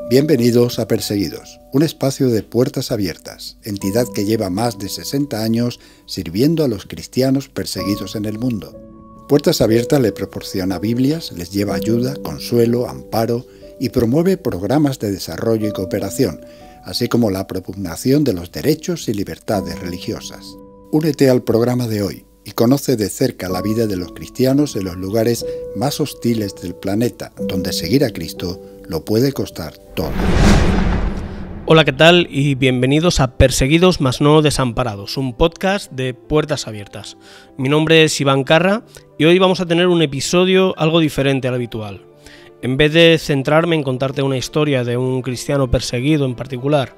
Bienvenidos a Perseguidos, un espacio de puertas abiertas, entidad que lleva más de 60 años sirviendo a los cristianos perseguidos en el mundo. Puertas Abiertas le proporciona Biblias, les lleva ayuda, consuelo, amparo y promueve programas de desarrollo y cooperación, así como la propugnación de los derechos y libertades religiosas. Únete al programa de hoy y conoce de cerca la vida de los cristianos en los lugares más hostiles del planeta, donde seguir a Cristo lo puede costar todo. Hola, ¿qué tal? Y bienvenidos a Perseguidos mas no desamparados, un podcast de Puertas Abiertas. Mi nombre es Iván Carra y hoy vamos a tener un episodio algo diferente al habitual. En vez de centrarme en contarte una historia de un cristiano perseguido en particular,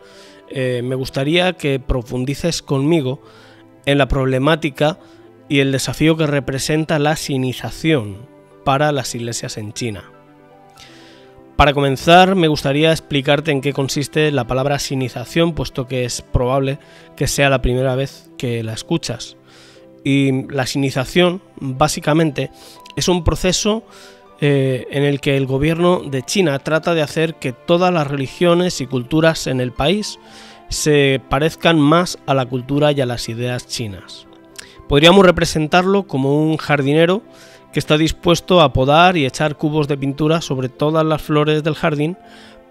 me gustaría que profundices conmigo en la problemática y el desafío que representa la sionización para las iglesias en China. Para comenzar, me gustaría explicarte en qué consiste la palabra sionización, puesto que es probable que sea la primera vez que la escuchas. Y la sionización, básicamente, es un proceso en el que el gobierno de China trata de hacer que todas las religiones y culturas en el país se parezcan más a la cultura y a las ideas chinas. Podríamos representarlo como un jardinero que está dispuesto a podar y echar cubos de pintura sobre todas las flores del jardín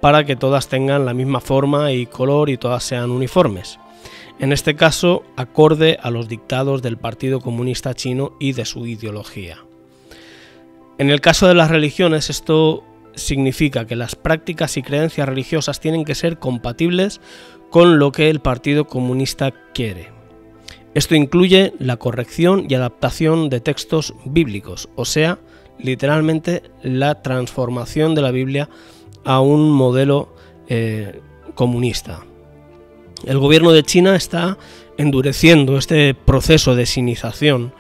para que todas tengan la misma forma y color y todas sean uniformes. En este caso, acorde a los dictados del Partido Comunista Chino y de su ideología. En el caso de las religiones, esto significa que las prácticas y creencias religiosas tienen que ser compatibles con lo que el Partido Comunista quiere. Esto incluye la corrección y adaptación de textos bíblicos, o sea, literalmente la transformación de la Biblia a un modelo comunista. El gobierno de China está endureciendo este proceso de sionización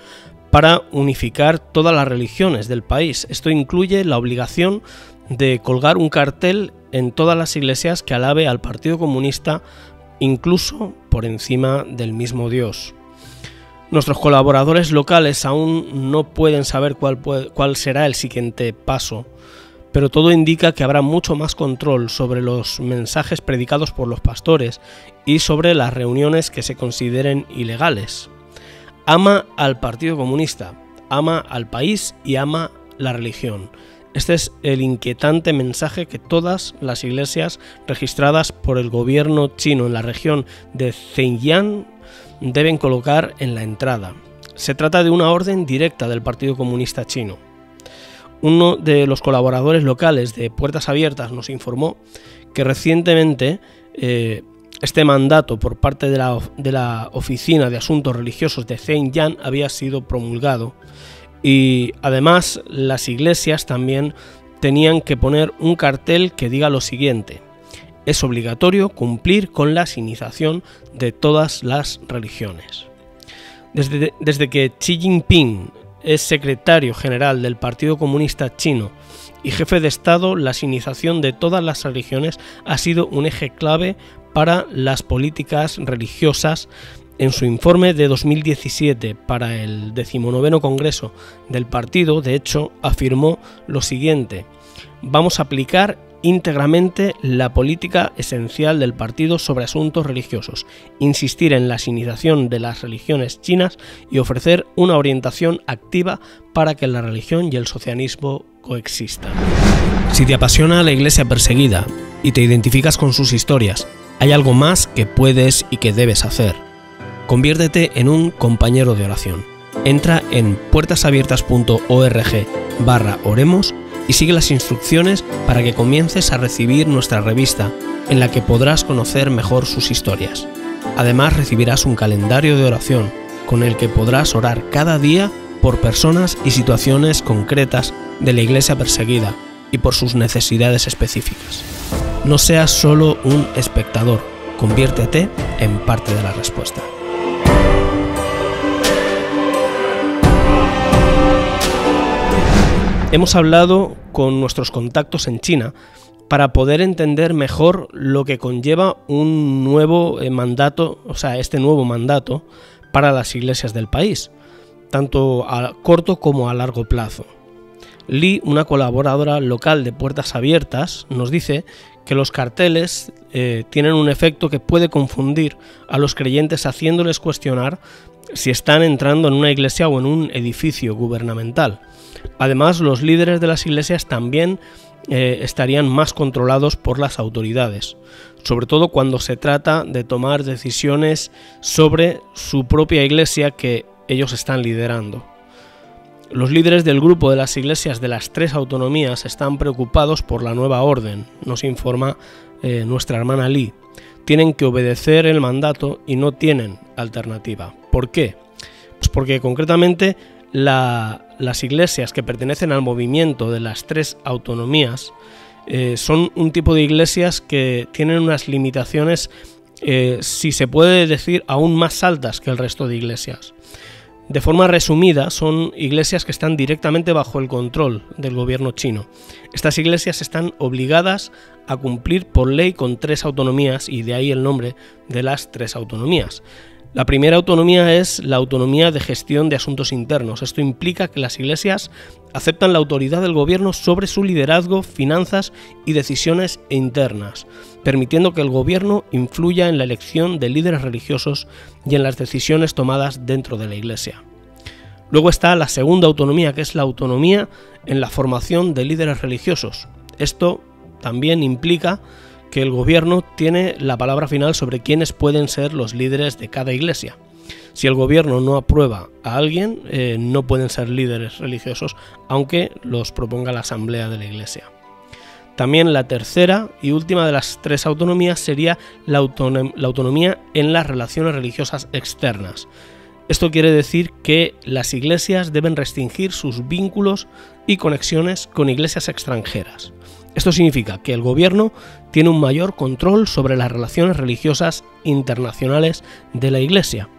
para unificar todas las religiones del país. Esto incluye la obligación de colgar un cartel en todas las iglesias que alabe al Partido Comunista, incluso por encima del mismo Dios. Nuestros colaboradores locales aún no pueden saber cuál será el siguiente paso, pero todo indica que habrá mucho más control sobre los mensajes predicados por los pastores y sobre las reuniones que se consideren ilegales. Ama al Partido Comunista, ama al país y ama la religión. Este es el inquietante mensaje que todas las iglesias registradas por el gobierno chino en la región de Zhejiang deben colocar en la entrada. Se trata de una orden directa del Partido Comunista Chino. Uno de los colaboradores locales de Puertas Abiertas nos informó que recientemente este mandato por parte de la Oficina de Asuntos Religiosos de Zhejiang había sido promulgado y además las iglesias también tenían que poner un cartel que diga lo siguiente: es obligatorio cumplir con la sionización de todas las religiones. Desde que Xi Jinping es secretario general del Partido Comunista Chino y jefe de Estado, la sionización de todas las religiones ha sido un eje clave para las políticas religiosas. En su informe de 2017 para el 19º Congreso del partido, de hecho, afirmó lo siguiente: vamos a aplicar íntegramente la política esencial del partido sobre asuntos religiosos, insistir en la sionización de las religiones chinas y ofrecer una orientación activa para que la religión y el socialismo coexistan. Si te apasiona la iglesia perseguida y te identificas con sus historias, hay algo más que puedes y que debes hacer. Conviértete en un compañero de oración. Entra en puertasabiertas.org/oremos y sigue las instrucciones para que comiences a recibir nuestra revista, en la que podrás conocer mejor sus historias. Además, recibirás un calendario de oración, con el que podrás orar cada día por personas y situaciones concretas de la iglesia perseguida y por sus necesidades específicas. No seas solo un espectador, conviértete en parte de la respuesta. Hemos hablado con nuestros contactos en China para poder entender mejor lo que conlleva un nuevo mandato, este nuevo mandato para las iglesias del país, tanto a corto como a largo plazo. Li, una colaboradora local de Puertas Abiertas, nos dice que los carteles tienen un efecto que puede confundir a los creyentes, haciéndoles cuestionar si están entrando en una iglesia o en un edificio gubernamental. Además, los líderes de las iglesias también estarían más controlados por las autoridades, sobre todo cuando se trata de tomar decisiones sobre su propia iglesia que ellos están liderando. Los líderes del grupo de las iglesias de las 3 autonomías están preocupados por la nueva orden, nos informa nuestra hermana Lee. Tienen que obedecer el mandato y no tienen alternativa. ¿Por qué? Pues porque concretamente las iglesias que pertenecen al movimiento de las 3 autonomías son un tipo de iglesias que tienen unas limitaciones, si se puede decir, aún más altas que el resto de iglesias. De forma resumida, son iglesias que están directamente bajo el control del gobierno chino. Estas iglesias están obligadas a cumplir por ley con 3 autonomías, y de ahí el nombre de las 3 autonomías. La primera autonomía es la autonomía de gestión de asuntos internos. Esto implica que las iglesias aceptan la autoridad del gobierno sobre su liderazgo, finanzas y decisiones internas, permitiendo que el gobierno influya en la elección de líderes religiosos y en las decisiones tomadas dentro de la iglesia. Luego está la segunda autonomía, que es la autonomía en la formación de líderes religiosos. Esto también implica que el gobierno tiene la palabra final sobre quiénes pueden ser los líderes de cada iglesia. Si el gobierno no aprueba a alguien, no pueden ser líderes religiosos, aunque los proponga la asamblea de la iglesia. También la tercera y última de las 3 autonomías sería la autonomía en las relaciones religiosas externas. Esto quiere decir que las iglesias deben restringir sus vínculos y conexiones con iglesias extranjeras. Esto significa que el gobierno tiene un mayor control sobre las relaciones religiosas internacionales de la iglesia,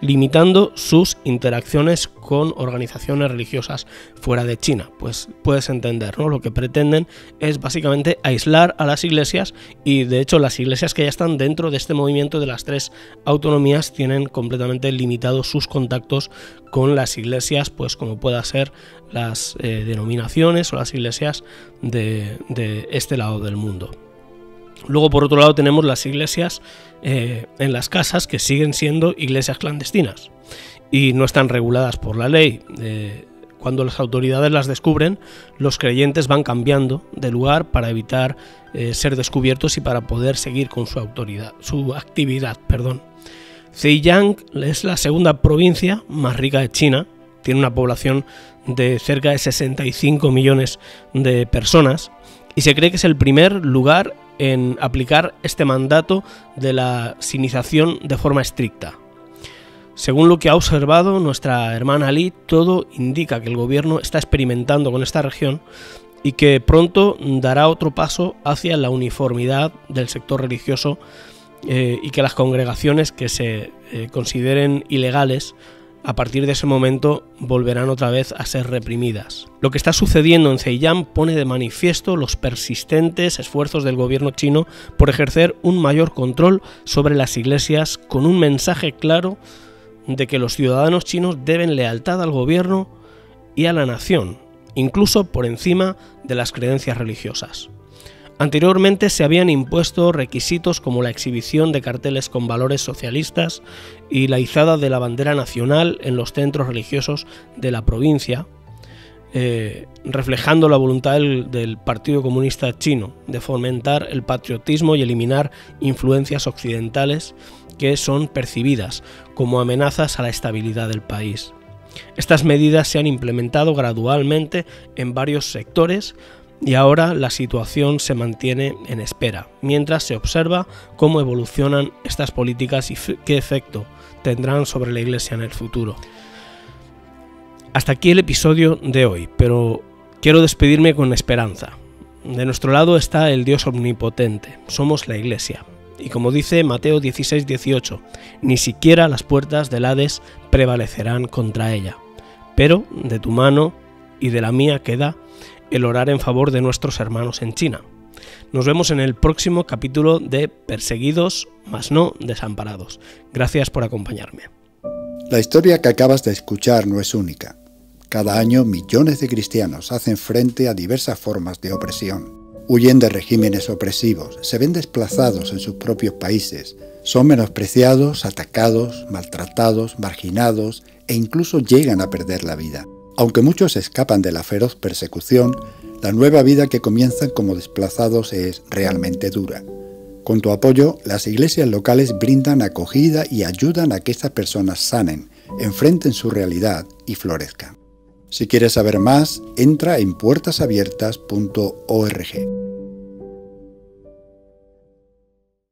limitando sus interacciones con organizaciones religiosas fuera de China. Pues puedes entender, ¿no? Lo que pretenden es básicamente aislar a las iglesias, y de hecho las iglesias que ya están dentro de este movimiento de las 3 autonomías tienen completamente limitados sus contactos con las iglesias, pues como pueda ser las denominaciones o las iglesias de este lado del mundo. Luego, por otro lado, tenemos las iglesias en las casas, que siguen siendo iglesias clandestinas y no están reguladas por la ley. Cuando las autoridades las descubren, los creyentes van cambiando de lugar para evitar ser descubiertos y para poder seguir con su actividad. Zhejiang es la segunda provincia más rica de China, tiene una población de cerca de 65 millones de personas y se cree que es el primer lugar en aplicar este mandato de la sinización de forma estricta. Según lo que ha observado nuestra hermana Lee, todo indica que el gobierno está experimentando con esta región y que pronto dará otro paso hacia la uniformidad del sector religioso, y que las congregaciones que se consideren ilegales a partir de ese momento volverán otra vez a ser reprimidas. Lo que está sucediendo en Zhejiang pone de manifiesto los persistentes esfuerzos del gobierno chino por ejercer un mayor control sobre las iglesias, con un mensaje claro de que los ciudadanos chinos deben lealtad al gobierno y a la nación, incluso por encima de las creencias religiosas. Anteriormente se habían impuesto requisitos como la exhibición de carteles con valores socialistas y la izada de la bandera nacional en los centros religiosos de la provincia, reflejando la voluntad del Partido Comunista Chino de fomentar el patriotismo y eliminar influencias occidentales que son percibidas como amenazas a la estabilidad del país. Estas medidas se han implementado gradualmente en varios sectores, y ahora la situación se mantiene en espera, mientras se observa cómo evolucionan estas políticas y qué efecto tendrán sobre la Iglesia en el futuro. Hasta aquí el episodio de hoy, pero quiero despedirme con esperanza. De nuestro lado está el Dios omnipotente, somos la Iglesia. Y como dice Mateo 16:18, ni siquiera las puertas del Hades prevalecerán contra ella. Pero de tu mano y de la mía queda el orar en favor de nuestros hermanos en China. Nos vemos en el próximo capítulo de Perseguidos, mas no desamparados. Gracias por acompañarme. La historia que acabas de escuchar no es única. Cada año millones de cristianos hacen frente a diversas formas de opresión. Huyen de regímenes opresivos, se ven desplazados en sus propios países, son menospreciados, atacados, maltratados, marginados e incluso llegan a perder la vida. Aunque muchos escapan de la feroz persecución, la nueva vida que comienzan como desplazados es realmente dura. Con tu apoyo, las iglesias locales brindan acogida y ayudan a que estas personas sanen, enfrenten su realidad y florezcan. Si quieres saber más, entra en puertasabiertas.org.